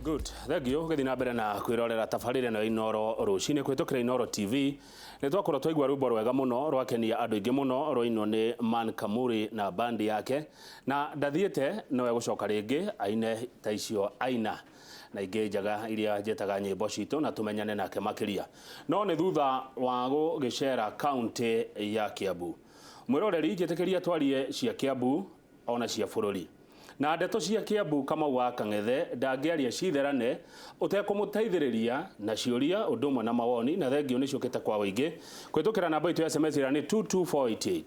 Good. Thank you. Githina mbere na kwirorera tabarire na Nyoro rucine kwitokira Nyoro TV. Ni twakorwo twaigua rwimbo rwega muno rwakenia andu ingi muno rwainwo ni Man Kamuri na bandi yake na ndathiete nowe gucoka ringi aine ta icio aina na ingi njaga iria njetaga nyimbo citu na tumenyane nake makiria no ni thutha wa gugicera county ya Kiambu. Mwiroreri njetikiria twarie cia Kiambu ona cia bururi na ndeto cia Kiambu kama wa Kang'ethe ndangiaria citherane utekumuteithiriria na ciuria undumwe na mawoni na thengio ni ciukite kwa wingi kwitukira namba itu ya SMS ira ni 22488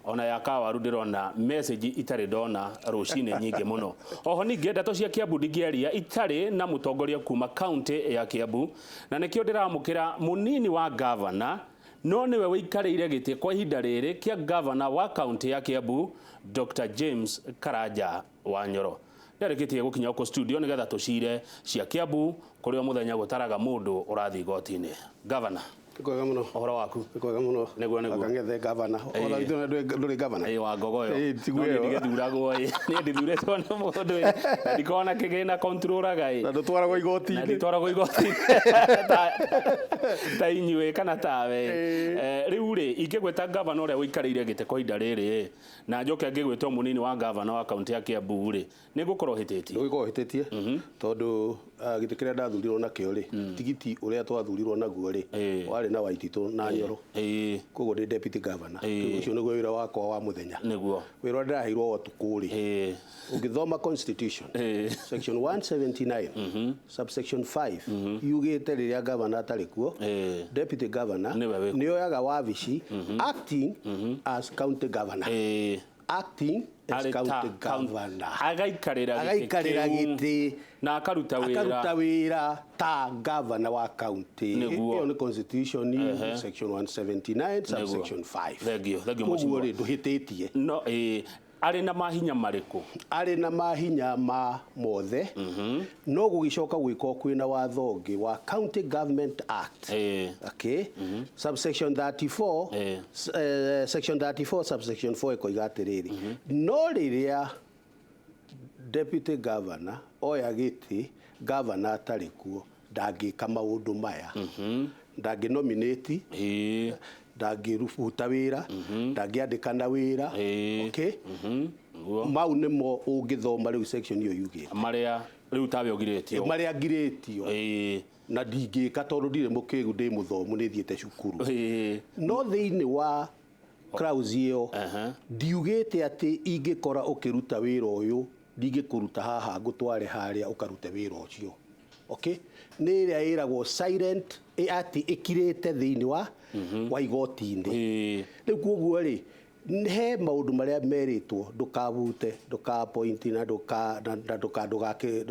ona yakawa rundirona message itari ndona rucine nyingi muno. Oho ningi ndeto cia Kiambu ndingiaria itari na mutongoria kuma county ya Kiambu na nikio ndiramukira munini wa governor no niwe wikarire giti kwa ihinda riri kia governor wa county ya Kiambu Dr. James Karanja wa Nyoro. Ndereketie gukinya uko studio nigetha tucire cia Kiambu kurio muthenya gutaraga mundu urathi gotini. Governor kwega muno ohoro waku kwega muno neguo Kang'ethe governor ora ithu nduri governor wa gogoyo tiguyo ndigethuragwo ni ndithuretwo na mundu ndikona kigina controller gai na ndutwaragwo igoti na nditwaragwo igoti ta inywe kana tawe riu ri ingigweta governor uria wikarire gite kwa ihinda riri na njoke ngigwetwo munini wa governor wa county ya Kiambu ri nigukorwo hititie nigukorwo hititie tondu gite kiria ndathurirwo nakio ri tigiti uria twathurirwo naguo ri wari na Waititu na Nyoro koguo ndi deputy governor ucio niguo wira wakwa wa muthenya niguo wira ndiraheirwo watukuri ungithoma constitution section 179 subsection 5 yugite riria governor atari kuo deputy governor nio yaga wabici acting as county governor acting as county governor agaikarira giti na akaruta wira ta governor wa county iyo ni constitution section 179 subsection 5 thegio mucimo nduhititie no ari na mahinya mariku ari na mahinya ma mothe no gugicoka gwiko kwina watho wa County Government Act okay subsection 34 section 34 subsection 4 ikoiga atiriri no riria deputy governor oya giti governor atari kuo ndangika maundu maya ndangi nominate ndangirubuta wira ndangiandikana wira okay mau nimo ungithoma riu section iyo yugite maria riu tabe ogiretio maria giretio na ndingika tondu ndire mukigu ndi muthomu ni thiete cukuru no thiini wa clause iyo ndiugite ati ingikora ukiruta wira uyu ndingikuruta haha ngutware haria ukarute wira ucio okay ni ria iragwo silent ati ikirete thiini wa igoti-ini riu koguo ri he maundu maria meritwo ndukabute ndukapoint na ndukake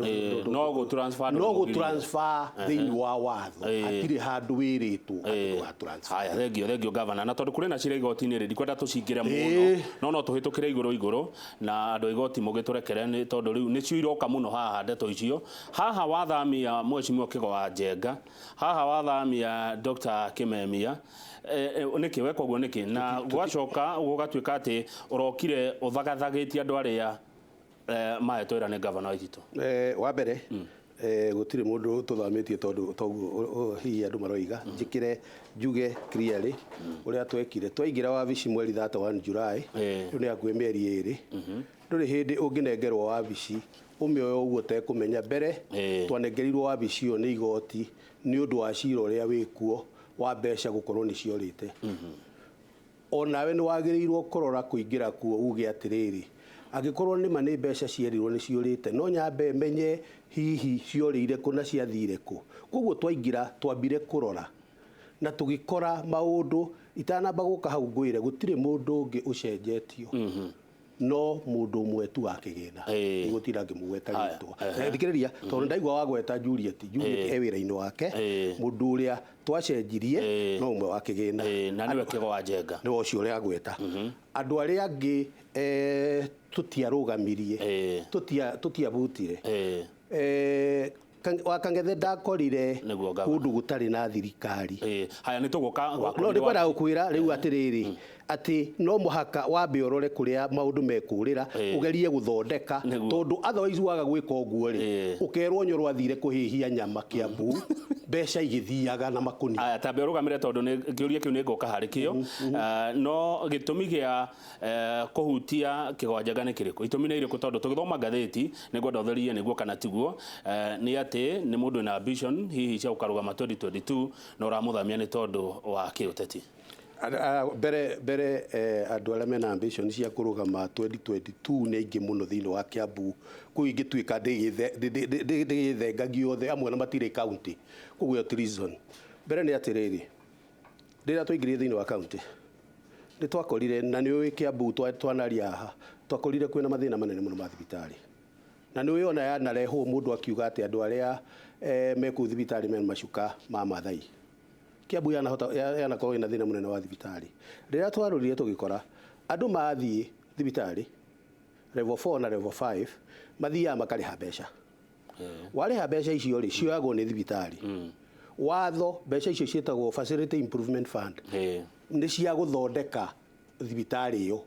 no go transfer thiini wa watho atire handu wiritwo wa transfer. Haya thegio governor na tondu kuri na cira igoti-ini ri ndikwenda tucingire muno no tuhitukire iguru na andu igoti mugiturekere ni tondu riu ni cio iroka muno haha ndeto icio haha wathamia mwecimio kigo wa Njenga haha wathamia Dr. Kimemia niki wekwa guo niki na gwacoka gugatuika ati urokire uthagathagitie andu aria mahetwira ni governor Waititu wa mbere gutire mundu tuthamitie tondu hihi andu maroiga njikire njuge clearly uria twekire twaingira wabici mweri 31 July riu ni akwe mieri iri nduri hindi unginengerwo wabici umioyo uguo tekumenya mbere twanengerirwo wabici yo ni igoti ni undu wa cira uria wikuo wa mbeca gukorwo ni ciorite onawe ni wagirirwo kurora kuingira kuo uge atiriri agikorwo ni mani mbeca cierirwo ni ciorite no nyambe menye hihi ciorire kuna ciathire ku koguo twaingira twambire kurora na tugikora maundu itanamba guka hau ngwire gutire mundu ungi ucenjetio no mundu umwe tu akigina gutira ngimugweta ritwa ndikiriria tondu ndaigwa wagweta Juliet ewira-ini wake mundu uria twacenjirie no umwe wakigina na niwe kigo wa Njenga ni ucio uria agweta andu aria angi tutiarugamirie tutiabutire wa Kangethe ndakorire kundu gutari na thirikari haya nä tå gå ka no nä kwenda gå kwä ra rä u atä rä rä atä no mũhaka wambe å rore kå rä a maå ndå mekå rä ra å gerie gå thondeka tondå otherwise waga gwä ka å guo rä å kerwo Nyoro athire kå hä hia nyama Kiambu mbeca igä thiaga na makuni aya tambe å rå gamä re tondå kä å ria kä u nä ngoka harä kä o no gä tå mi gä a kå hutia kä gwanjanga nä kä rä kå itå mi nä irä kå tondå tå gä thoma ngathäti nä ngwenda å therie nä guo kana tiguo nä atä nä må ndå na ambition hihi cia gå karå 2022 na å ramå thamia nä tondå wa kä å teti mbere andå arä a mena ambition cia kå rå gama 2022 nä aingä må no thä inä wa Kiambu kå ingä tuä ka ndä gä thengagio othe amwe na matirä kauntä koguo treason mbere nä atä rä rä rä rä a twaingä rire thä inä wa kauntä nä twakorire na nä å ä Kiambu twanaria haha twakorire kwä na mathä na manene må no ma thibitarä na nä å ä ona yanarehwo må ndå akiuga atä andå arä a mekå thibitarä mena macuka ma mathai Kiambu yanakorwo ina thina munene wa thibitarä rä rä a twarorire tå gä kora andå mathiä thibitarä level 4 na level 5 mathiaga makarä ha mbeca warä ha mbeca icio rä cioyagwo nä thibitarä watho mbeca icio ciätagwo facility improvement fund nä cia gå thondeka thibitarä ä yo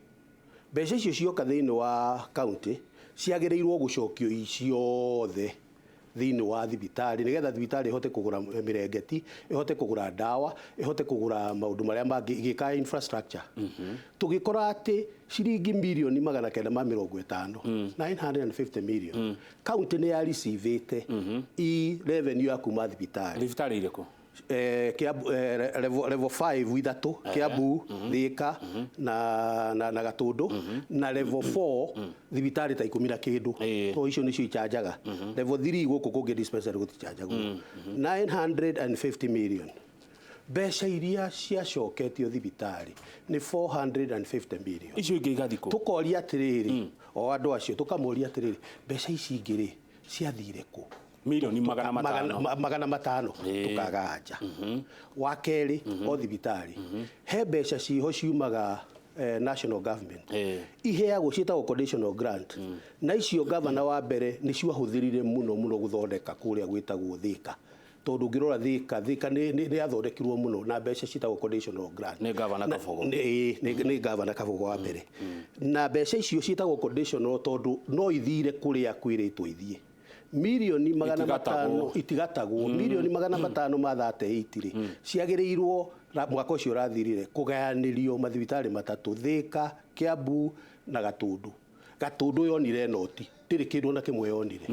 mbeca icio cioka thä inä wa kauntä ciagä rä irwo gå cokio iciothe thä inä wa thibitarä nä getha thibitarä ĩhote kå gå ra mä rengeti ĩhote kå gå ra ndawa ĩhote kå gå ra maå ndå marä a mangä gä ka infrastructure tå gä kora atä ciringi mirioni 950 950 million kauntä nä ya receive-te i revenue ya kuma thibitarä irä kå level 5 ithatå Kiambu Thika na Gatũndũ na level 4 thibitarä ta 10 na kĩndũ to icio nĩcio ichanjaga level 3 gũkũ kũngĩ dispensary gũtichanjagwo 950 million mbeca iria ciacoketio thibitarĩ nĩ 450 million icio ingĩ igathikũ tũkoria atĩrĩrĩ o andũ acio tũkamoria atĩrĩrĩ mbeca ici ingĩ rĩ ciathire kũ milioni 500 tukaga nja wa kerĩ o thibitarĩ he mbeca ciho ciumaga national government iheagwo ciĩtagwo conditional grant na icio gavana wa mbere nĩ ciahũthĩrire mũno gũthondeka kũrĩa gwĩtagwo Thika tondũ ngĩrora Thika nĩ yathondekirwo mũno na mbeca ciĩtagwo conditional grant nĩ gavana Kabogo nĩ gavana Kabogo wa mbere na mbeca icio ciĩtagwo conditional tondũ no ithire kũrĩa kwĩrĩtwo ithiĩ milioni 500 itigatagwo milioni 500 ma 38 rĩ ciagĩrĩirwo mwaka ũcio ũrathirire kũgayanĩrio mathibitarĩ matatũ Thika Kiambu na Gatũndũ yonire noti ndĩrĩ kĩndũ na kĩmwe yonire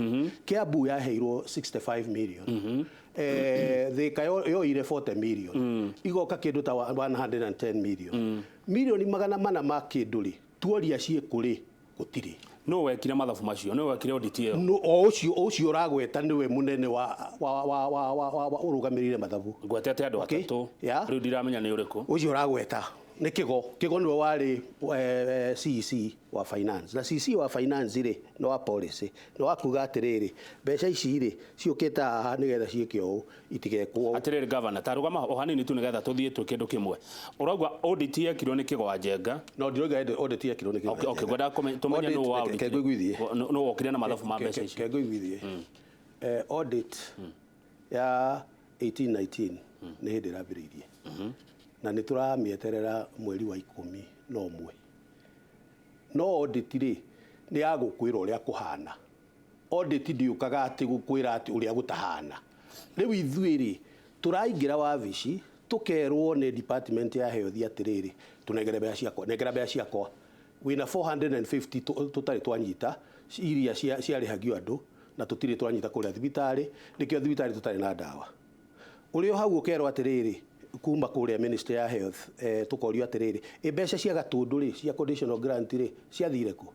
Kiambu yaheirwo 65 million Thika yoire 40 million igoka kĩndũ ta 110 million milioni 400 ma kĩndũ rĩ tuoria ciĩkũrĩ gũtirĩ no wekire mathabu macio no wekire audit ĩyo no ucio uragweta niwe munene wa urugamirire mathabu gwetete andũ atatũ rĩu ndiramenya nĩ ũrĩkũ ucio uragweta nĩ kigo niwe wari CC wa finance na CC wa finance rĩ no wa policy no akuga atĩrĩrĩ mbeca ici rĩ ciũkĩte haha nĩgetha ciĩke ũũ itigekwo atĩrĩrĩ governor tarugama o hanini tu nĩgetha tũthiĩ twĩ kĩndũ kĩmwe ũrauga audit yekirwo nĩ Kĩgwanjenga no ndiroiga audit yekirwo nĩ Kĩgwanjenga okay gwenda tũmenye nũ wa audit kegwĩgwithie no wokire na mathabu ma mbeca ici kegwĩgwithie audit ya 1819 nĩ hĩndĩ ĩrambĩrĩirie na nĩ tũramĩeterera mweri wa 11 no audit rĩ nĩ ya gũkwĩra ũrĩa kũhana audit ndiũkaga atĩ gũkwĩra atĩ ũrĩa gũtahana rĩu ithuĩ rĩ tũraingĩra wabici tũkerwo nĩ department ya health atĩrĩrĩ tũnengere mbeca ciakwa wĩna 450 tũtarĩ twanyita iria ciarĩhagio andũ na tũtirĩ twanyita kũrĩa thibitarĩ nĩkĩo thibitarĩ tũtarĩ na ndawa ũrĩa hau ũkerwo atĩrĩrĩ kuma kũrĩa minister ya health tukorio atĩrĩrĩ mbeca cia Gatũndũ rĩ cia conditional grant rĩ ciathire kũ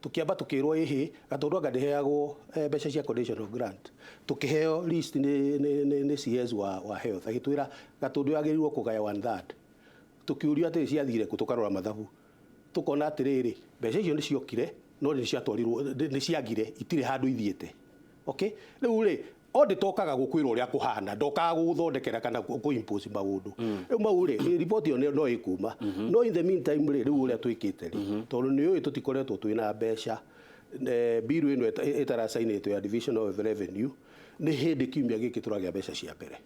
tukiamba tukirwo ihi Gatũndũ ngadĩheagwo mbeca cia conditional grant tukiheo list nĩ CS wa health agĩtwĩra Gatũndũ yagĩrĩirwo kũgaya 1/3 tukiurio atĩ ciathire kũ tukarora mathabu tukona atĩrĩrĩ mbeca icio nĩ ciokire no nĩ ciatwarirwo nĩ ciagire itirĩ handũ ithiĩte okay rĩu rĩ audit okaga gũkwĩra ũrĩa kũhana ndokaga gũthondekera kana kũ-impose maũndũ rĩu mau rĩ report ĩyo no ĩkuma no in the meantime rĩ rĩu ũrĩa twĩkĩte rĩ tondũ nĩ ũĩ tũtikoretwo twĩna mbeca bill ĩno ĩtaracainĩtwo ya division of revenue nĩ hĩndĩ kiumia gĩkĩ tũragĩa mbeca cia mbere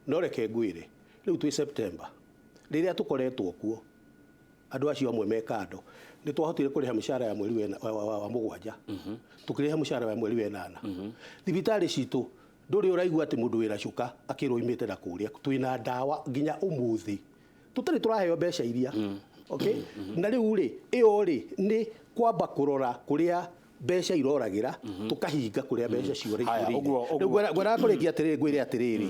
no reke ngwĩre rĩu twĩ September rĩrĩa tũkoretwo kuo andũ acio amwe mekando nĩ twahotire kũrĩha mĩcara ya mweri wa mũgwanja tũkĩrĩha mũcara wa mweri wa ĩnana thibitarĩ citũ ndũrĩ ũraigua atĩ mũndũ wĩna cuka akĩrwo imĩte na kũrĩa twĩna ndawa nginya ũmũthĩ tũtarĩ tũraheo mbeca iria okay na rĩu rĩ ĩyo rĩ nĩ kwamba kũrora kũrĩa mbeca iroragĩra tũkahinga kũrĩa mbeca cioragĩra rĩu ngwenda kũrĩkia atĩrĩrĩ ngwĩre atĩrĩrĩ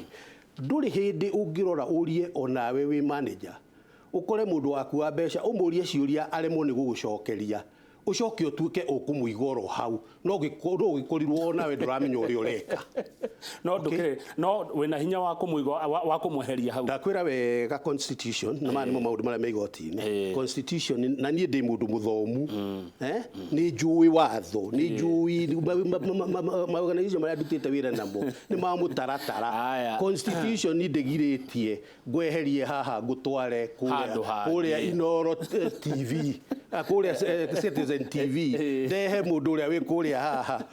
ndũrĩ hĩndĩ ũngĩrora ũrie onawe wĩ manager ukore mundu waku wa mbeca umurie ciuria aremwo ni gugucokeria ucoke utuike ukumuigoro hau no gikorirwo nawe nduramenya uri ureka no ndukire no wena hinya wa kumuigo wa kumweheria hau ndakwira wega constitution na mani maundu maria meigotini constitution na nie ndi mundu muthomu ni njui watho ni njui organization maria ndutite wira namo ni mamutaratara constitution ni ndegiritie ngweherie haha ngutware kuria Nyoro TV kuria Citizen TV ndehe mundu uria wi kuria haha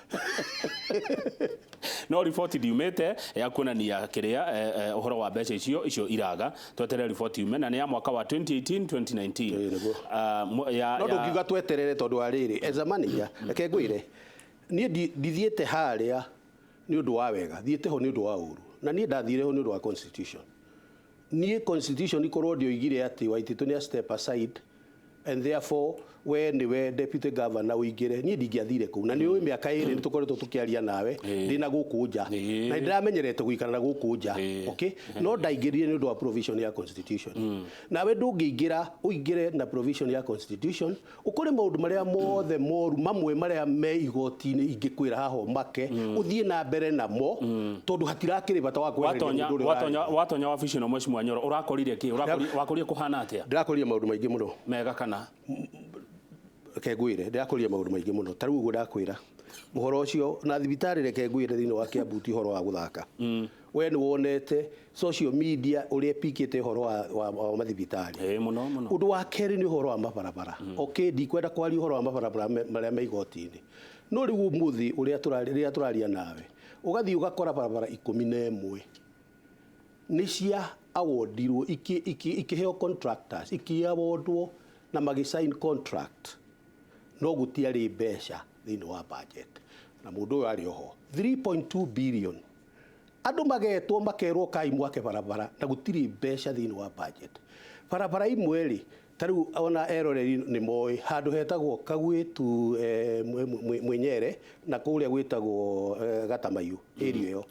no report diumete ya kuonania kiria uhoro wa mbeca icio iraga tweterere report yume na ni ya mwaka wa 2018 2019 no ndugiuga tweterere tondu wa riri as a manager reke ngwire ni ndithiete haria ni undu wa wega thiete ho ni undu wa uru na ni ndathire ho ni undu wa constitution ni constitution ikorwo ndioigire ati Waititu ni step aside and therefore when we deputy governor uingire ni ndingiathire ku na ni uyu miaka iri nitukoretwo tukiaria nawe ndina guku nja na ndiramenyerete guikara na guku nja okay no ndaingirire ni undu wa provision ya constitution nawe ndungiingira uingire na provision ya constitution ukore maundu maria mothe moru mamwe maria me igoti-ini ingikwira haho make uthie na mbere namo tondu hatirakiri bata wa kweheria watonya wabici no mheshimiwa Nyoro urakorire ki urakorire kuhana atia ndirakorire maundu maingi muno mega kana reke ngwire ndirakoria maundu maingi muno tariu uguo ndakwira muhoro ucio na thibitari reke ngwire thini wa Kiambu ti horo wa guthaka we ni wonete social media uria pikite horo wa mathibitari muno undu wa keri ni horo wa mabarabara okay ndikwenda kwari horo wa mabarabara maria meigoti-ini no riu muthi uria turaria nawe ugathi ugakora barabara 11 ni cia awardirwo ikiheo contractors ikiawardwo na magisign contract no gutiari mbeca thini wa budget na mundu uyu ari oho 3.2 billion andu magetwo makerwo kai mwake barabara na gutiri mbeca thini wa budget barabara imwe ri tariu ona eroreri ni moi handu hetagwo Kagwitu Mwenyere na kuria gwitagwo Gatamayu area yo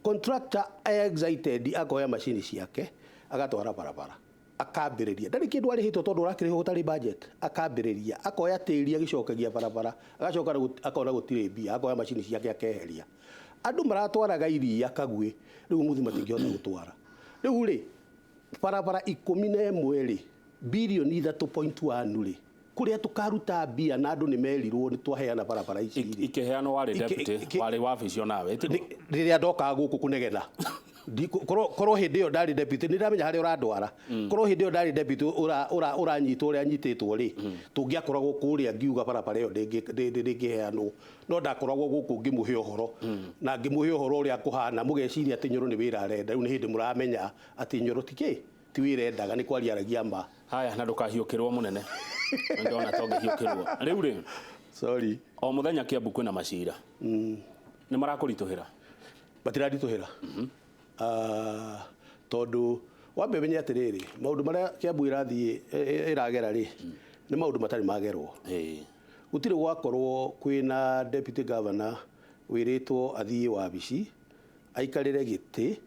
contractor excited akoya machine ciake agatwara barabara akambiriria ndari kindu ari hito tondu urakiriho gutari budget akambiriria akoya tĩri agicokagia barabara agacoka akona gutire mbia akoya machine ciake akeheria andu maratwaraga iria Kagwi riu muthi matingihota gutwara riu ri barabara 11 ri bilioni 3.1 ri kuria tukaruta mbia na andu ni merirwo ni twaheana barabara ici ri ikeheano wari deputy wari wabicio nawe riria ndoka guku kunegena korwo hindi yo ndari deputy ni ndamenya hari urandwara korwo hindi yo ndari deputy uranyitwo uria nyititwo ri tungiakoragwo kuria ngiuga barabara yo ndingiheanwo no ndakoragwo guku ngimuhe uhoro na ngimuhe uhoro uria kuhana mugeciria ati Nyoro ni wira arenda riu ni hindi muramenya ati Nyoro ti wira endaga ni kwariaragia ma haya na ndukahiukirwo munene ndona tongihiukirwo riu ri sorry o muthenya Kiambu kwina macira ni marakurituhira batirarituhira tondu wambe menye atiriri maundu maria Kiambu irathie iragera ri ni maundu matari magerwo gutire gwakorwo kwina deputy governor wiritwo athie wabici aikarire giti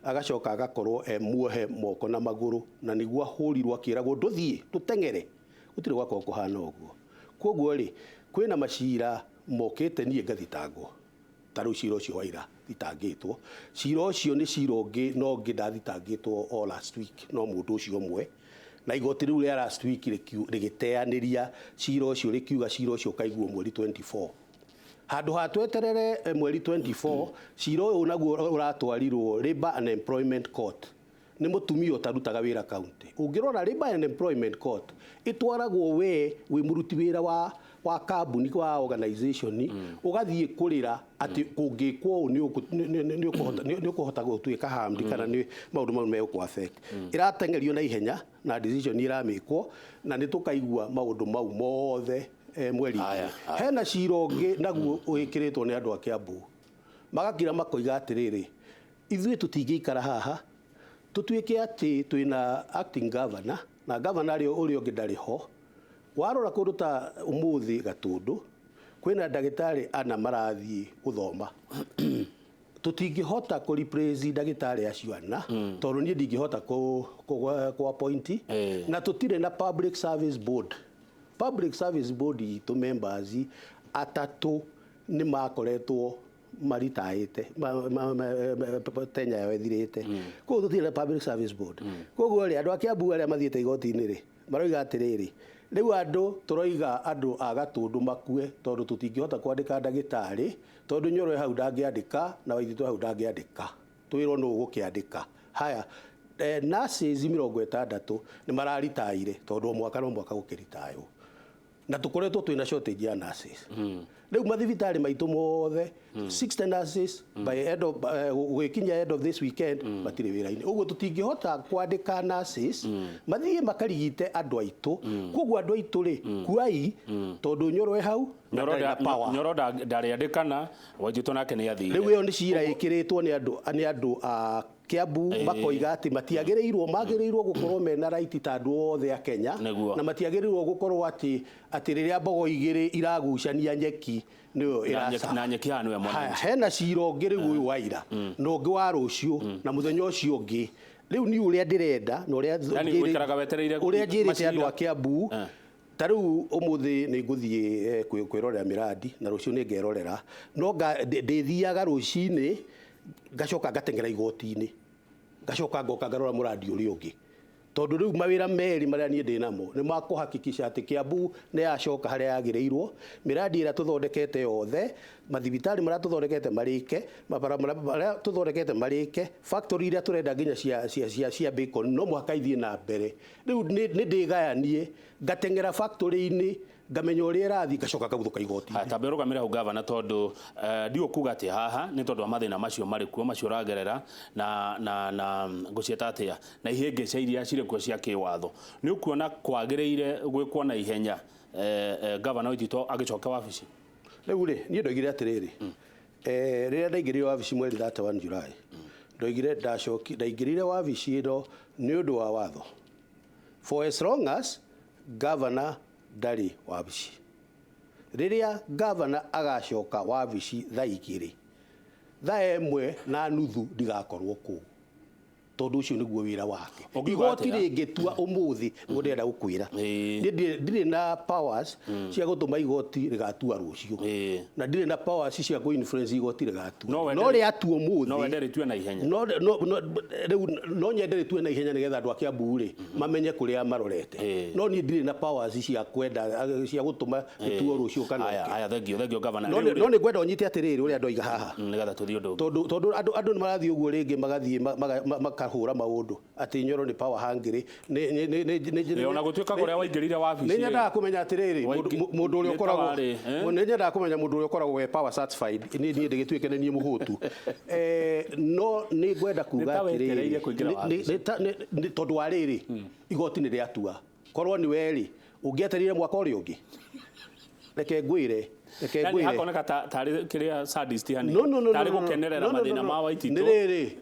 agacoka agakorwo muohe moko na maguru na niguo hurirwo akiragwo nduthie tutengere gutire gwakorwo kuhana uguo koguo ri kwina macira mokete nie ngathitangwo taru cira ucio waira thitangitwo cira ucio ni cira ungi no ngi ndathitangitwo all last week no mundu ucio mwe na igoti riu ria last week rigiteaniria cira ucio rikiuga cira ucio kaiguo mweri 24 handu hatweterere mweri 24 cira uyu naguo uratwarirwo Labour and Employment Court ni mutumia utarutaga wira county ungirora Labour and Employment Court itwaragwo we muruti wira wa wa kambuni wa organization ugathie kurira ati kungikwo ni ukuhota gutuika hamdi kana ni maundu mau meku affect iratengerio na ihenya na decision iramikwo na ni tukaigua maundu mau mothe mweri hena cironge naguo uikiritwo ni andu a Kiambu magakira makoiga atiriri ithuĩ tũtingĩikara haha tũtuĩke atĩ twĩna acting governor na governor ũrĩa ũngĩ ndarĩ ho warora kũndũ ta ũmũthĩ Gatũndũ kwĩna ndagĩtarĩ ana marathiĩ gũthoma tũtingĩhota kũ replace ndagĩtarĩ acio ana tondũ niĩ ndingĩhota kũ appoint na tũtirĩ na public service board itũ members atatũ nĩ makoretwo maritaite tenya yao ithirite ko tutire public service board koguo ri andu a Kiambu aria mathiete igoti-ini ri maroiga atiriri riu andu turoiga andu a Gatũndũ makue tondu tutingihota kwandika ndagitari tondu Nyoro hau ndangiandika na Waithitu hau ndangiandika twirwo no gukiandika haya nurses 60 ni mararitaire tondu mwaka no mwaka gukiritayo na tukoretwo twina shortage ya nurses riu mathibitari maitu mothe 60 nurses by end of wikinya end of this weekend matire wira-ini uguo tutingihota kwandika nurses mathie makarigite andu aitu koguo andu aitu ri kuai tondu Nyoro hau Nyoro ndariandikana Waithitu nake ni athire riu iyo ni cira ikiritwo ni andu a Kiambu makoiga ati magiriirwo gukorwo mena right ta andu othe a Kenya na matiagiriirwo gukorwo ati riria mbogo igiri iragucania nyeki niyo irasa na nyeki hanu ya mwana hena ciro ngiri uyu waira no ngi wa rucio na muthenya ucio ngi riu ni uria ndirenda na uria wikaraga wetereire uria njirite andu a Kiambu tariu umuthi ni nguthie kwirorera miradi na rucio ni ngerorera no ndithiaga rucini ngacoka ngatengera igoti-ini ngacoka ngoka ngarora muradi uri ungi tondu riu mawira meri maria nie ndinamo ni makuhakikisha ati Kiambu ni yacoka haria yagireirwo miradi ira tuthondekete yothe mathibitari maria tuthondekete marike mabara maria tuthondekete marike factory iria turenda nginya cia bacon no mwaka ithie na mbere riu ni ndigayanie ngatengera factory-ini ngamenya uria irathi ngacoka ngabuthuka igoti tambe rugamira hu governor tondu ndio kuga ati haha ni tondu mathina macio mari kuo macio ragerera na ngucieta atia na ihingica iria ciri kuo cia kiwatho ni ukuona kwagireire gwikwo na ihenya governor Waithitu agicoka wabici riu ri ni ndoigire atiriri riria ndaingirire wabici mweri 31 July ndoigire ndaingirire wabici ino ni undu wa watho for as long as governor ndari wabici riria governor agacoka wabici thaigiri thaemwe na nuthu ndigakorwo ku tondu ucio niguo wira wake igoti ringitua umuthi ndirenda gukwira ndire na powers cia gutuma igoti rigatua rucio na ndire na powers cia ku influence igoti rigatua no ri atu umuthi no wendere tue na ihenya no nyendere tue na ihenya nigetha andu a Kiambu ri mamenye kuria marorete no ni ndire na powers cia kwenda cia gutuma tuo rucio kana aya thengio governor no ni gwenda unyite atiriri uria ndoiga haha nigetha tuthio ndu tondu andu ni marathie uguo ringi magathie makahura maundu ati Nyoro ni power hungry ni ona gutuika guria waingirire wabici ni nyenda kumenya atiriri mundu uria ukoragwo ni nyenda kumenya mundu uria ukoragwo we power certified ni ndigituike ni muhutu no ni gwenda kuga atiriri ni tondu wa riri igoti ni riatua korwo ni weri ungiaterire mwaka uri ungi reke ngwire hakoneka tari kiria sadist hani tari gukenerera mathina ma Waithitu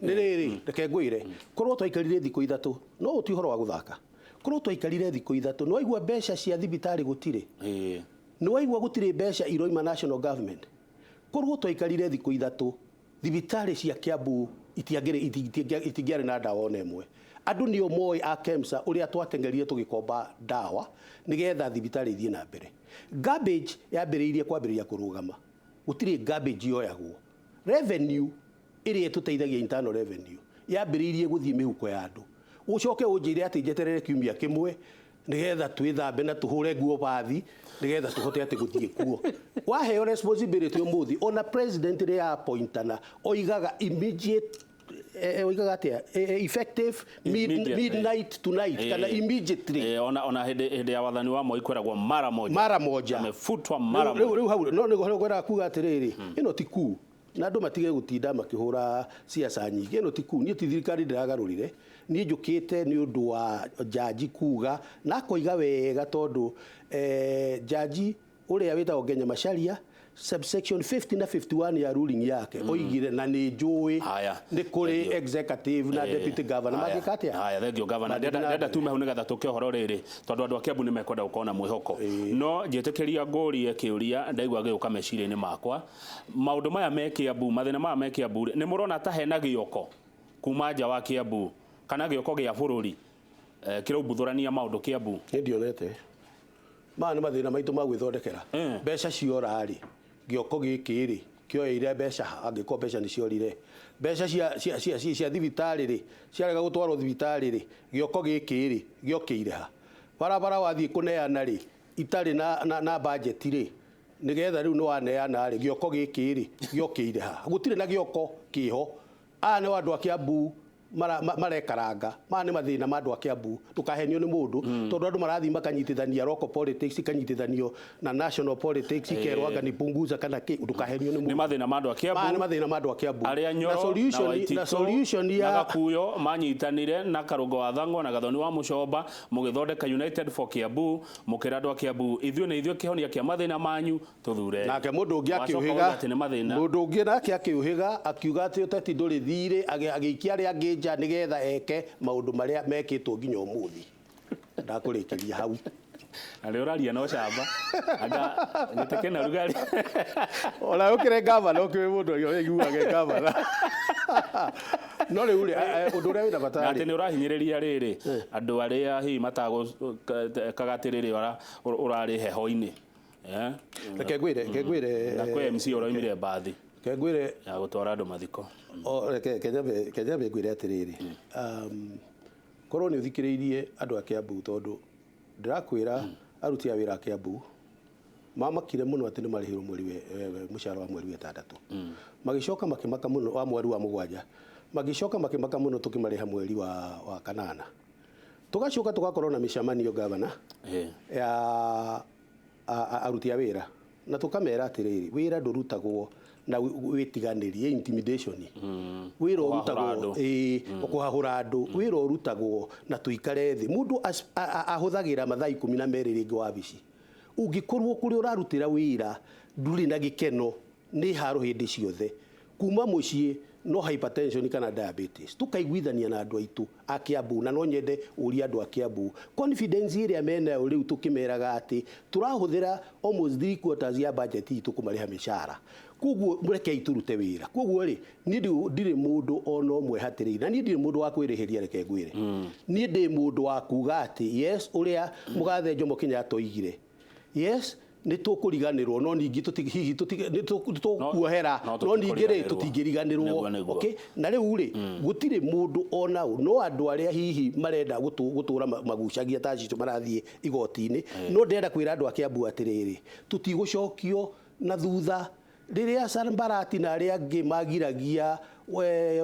niriri reke ngwire korwo twaikarire thiku ithatu no uti horo wa guthaka korwo twaikarire thiku ithatu no igua mbeca cia thibitari gutire no igua gutire mbeca iroima national government korwo twaikarire thiku ithatu thibitari cia Kiambu itingiari na dawa ona imwe andu nio moi a KEMSA uria twatengerire tugikomba dawa nigetha thibitari ithie na mbere garbage yambiriirie kwambiriria kurugama gutire garbage yoyagwo revenue iria tuteithagia internal revenue yambiriirie guthie mihuko ya andu ucoke unjire ati njeterere kiumia kimwe nigetha twithambe na tuhure nguo bathi nigetha tuhote ati guthie kuo waheo responsibility umuthi ona president ria appointana oigaga immediate oigaga atia effective midnight tonight kana immediately ona hede ya wathani wa Moi kweragwo mara moja amefutwa mara moja riu hau no nigo gwera kuga atiriri ino ti ku na andu matige gutinda makihura siasa nyingi ino ti ku ni ti thirikari ndiragarurire ni njukite ni undu wa jaji kuga na koiga wega tondu jaji uria witagwo Kenya Macharia subsection 50 na 51 ya ruling yake oigire na ni njui ni kuri executive na deputy governor magikatia haya thegio governor ndenda tume hune gatha tuke horo riri tondu andu a Kiambu ni mekwenda gukona mwihoko no njitikiria ngori kiuria ndaigwa giuka meciria-ini makwa maundu maya me Kiambu mathina maya me Kiambu ni murona ta hena gioko kuma nja wa Kiambu kana gioko gia bururi kiraubuthurania maundu Kiambu ndionete ni mathina maitu ma gwithondekera mbeca ciorari gioko gikiri kioire mbeca angiko mbeca ni ciorire mbeca cia thibitari ri ciarega gutwarwo thibitari ri gioko gikiri giokire ha barabara wathie kuneana ri itari na budget ri nigetha riu no waneana ri gioko gikiri giokire ha gutire na gioko kiho ni wandu a Kiambu marekaranga ni mathina ma andu a Kiambu tukahenio ni mundu tondu andu marathi makanyitithania local politics kanyitithanio na national politics ikerwanga ni punguza kana ki tukahenio ni mundu ni mathina ma andu a Kiambu ni mathina ma andu a Kiambu aria Nyoro na solution ya Gakuyo manyitanire na Karungo wa Thang'wa na Gathoni wa Mucomba mugithondeka United for Kiambu mukira andu a Kiambu ithuĩ nĩ ithuĩ kihonia kia mathina manyu tuthure nake mundu ungi akiuhiga mundu ungi nake akiuhiga akiuga ati uteti nduri thire agiikia ria ngi nja nigetha eke maundu maria mekitwo nginya umuthi ndakurikiria hau ale uraria no camba anga ngitekena rugari ola ukire gavana ukiwe mundu yo iguage gavana no riu undu uria wina batari ati ni urahinyiriria riri andu aria hi matago kagatiriri urari heho-ini kegwire na kwe MC uraimire bathi kegwire ya gutwara andu mathiko Kenya ngwire atiriri korwo ni uthikiriirie andu a Kiambu tondu ndirakwira aruti a wira a Kiambu mamakire muno ati ni marihirwo mushara wa mweri wa 6 magicoka makimaka muno wa mweri wa 7 magicoka makimaka muno tukimariha mweri wa 8 tugacoka tugakorwo na mishamanio gavana ya aruti a wira na tukamera atiriri wira ndurutagwo na witiganirie intimidation wira urutagwo okuhahura andu wira urutagwo na tuikare thi mundu ahuthagira mathaa 12 ringi wa bici ungikorwo kuri urarutira wira nduri na gikeno ni haro hindi ciothe kuma mucii no hypertension kana diabetes tukaiguithania na andu aitu a Kiambu na no nyende uri andu a Kiambu confidence iria mena riu tukimeraga ati turahuthira almost 3/4 ya budget itu kumariha mishara kuguo mureke iturute wira kuguo ri ni ndire mundu ono umwe hatiriri na ni ndire mundu wa kwirihiria reke ngwire ni ndi mundu wa kuga ati yes uria mugathe Jomo Kenyatta oigire yes ni tukuriganirwo no ningi hihi tukuohera no ningi ri tutingiriganirwo okay na riu ri gutire mundu ona no andu aria hihi marenda gutura magucagia ta citu marathie igoti-ini no ndenda kwira andu a Kiambu atiriri tutigucokio na thutha riria Sambarati na aria angi magiragia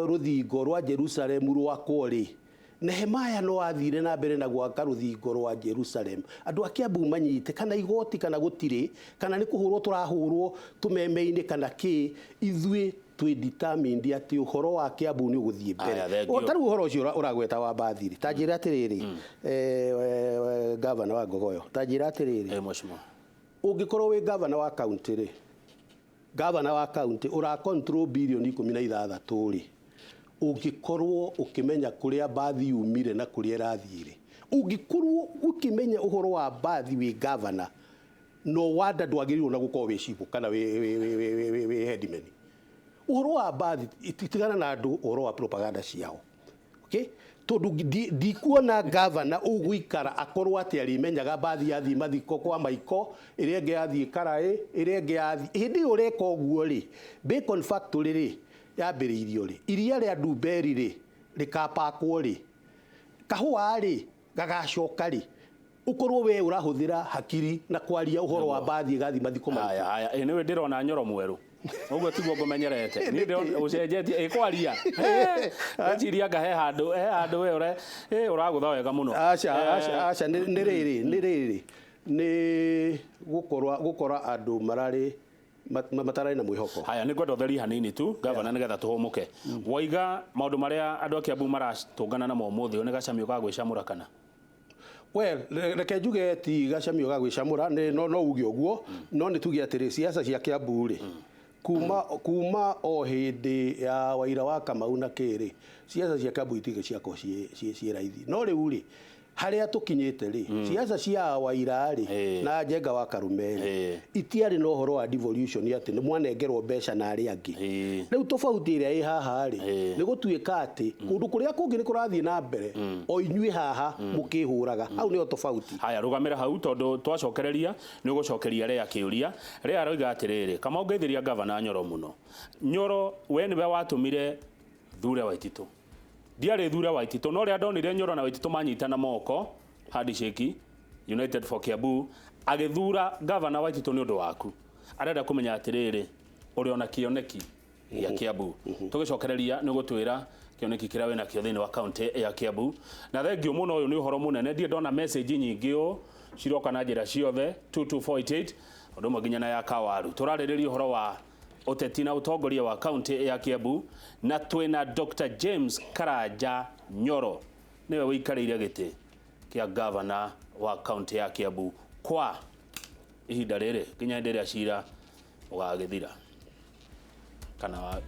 ruthingo rwa Jerusalem rwakwo ri Nehemaya no athire na mbere na gwaka ruthingo rwa Jerusalem andu a Kiambu manyite kana igoti kana gutire kana ni kuhurwo turahurwo tumeme-ini kana ki ithui twi determined ati uhoro wa Kiambu ni uguthie mbere taru uhoro ucio uragweta wa bathiri tajira atiriri governor wa Ngogoyo tajira atiriri mweshimo ungikorwo wi governor wa county ri governor wa county ura control bilioni 16 ri ungikorwo ukimenya kuria bathi umire na kuria rathire ungikorwo ukimenya uhoro wa bathi wi governor no wanda ndwagirirwo na gukorwo wi cibu kana wi headman uhoro wa bathi itigana na andu uhoro wa propaganda ciao okay tondu ndikuona governor uguikara akorwo ati arimenyaga bathi yathi mathiko kwa maiko iria nge yathi karai iria nge yathi hindi ureka uguo ri bacon factory ri yambiriirio ri iria ria Ndumberi ri rikapakwo ri kahua ri gagacoka ri ukorwo we urahuthira hakiri na kwaria uhoro wa bathi gathi mathiko haya niwe ndirona Nyoro mweru Uguo tiguo ngumenyerete ni ndo ucenjetie ikwaria aciria ngahe handu we uragutha wega muno. Aca nĩ rĩrĩ nĩ gukora andu mararĩ matarĩ na mwĩhoko. Haya nĩ ngwenda ũtheri hanini tu gavana nĩgetha tũhũmũke. Waiga maũndũ marĩa andũ a Kiambu maratũngana namo ũmũthĩ nĩ gacamio ga gwĩcamũra kana? Well, reke njuge ti gacamio ga gwĩcamũra no uge ũguo no nĩ tuge atĩrĩ siasa cia Kiambu rĩ kuma o hĩndĩ ya Waira wa Kamau na Kĩrĩ siasa cia Kiambu itige ciakwo ciĩ raithi no rĩu rĩ haria tukinyite ri siasa cia Waira ri na Njenga wa Karume itiari no horo wa devolution ati ni mwanengerwo mbeca na ari angi riu tofauti iria i haha ri ni gutuika ati kundu kuria kungi ni kurathie na mbere o inyui haha mukihuraga hau ni o tofauti. Haya rugamira hau tondu twacokereria ni gucokeria ria kiuria ria roiga atiriri kama ungeithiria gavana Nyoro muno Nyoro we niwe watumire Thure Waititu diare Thure Waititu no ria ndonire Nyoro na Waititu manyitana moko handshake United for Kiambu agithura gavana Waititu ni undu waku arenda kumenya atiriri uri ona kioneki ya Kiambu tugicokereria ni gutwira kioneki kiria wina kio thini wa county ya Kiambu na thengio muno uyu ni uhoro munene ndie ndona message nyingi o ciroka na njira ciothe 2248 undu maginya na ya Kawaru turaririria uhoro wa uteti na utongoria wa county ya Kiambu na twina Dr. James Karanja Nyoro niwe wikarĩire gĩtĩ kia governor wa county ya Kiambu kwa ihinda rĩrĩ nginya hĩndĩ ĩrĩa cira ũgagĩthira kana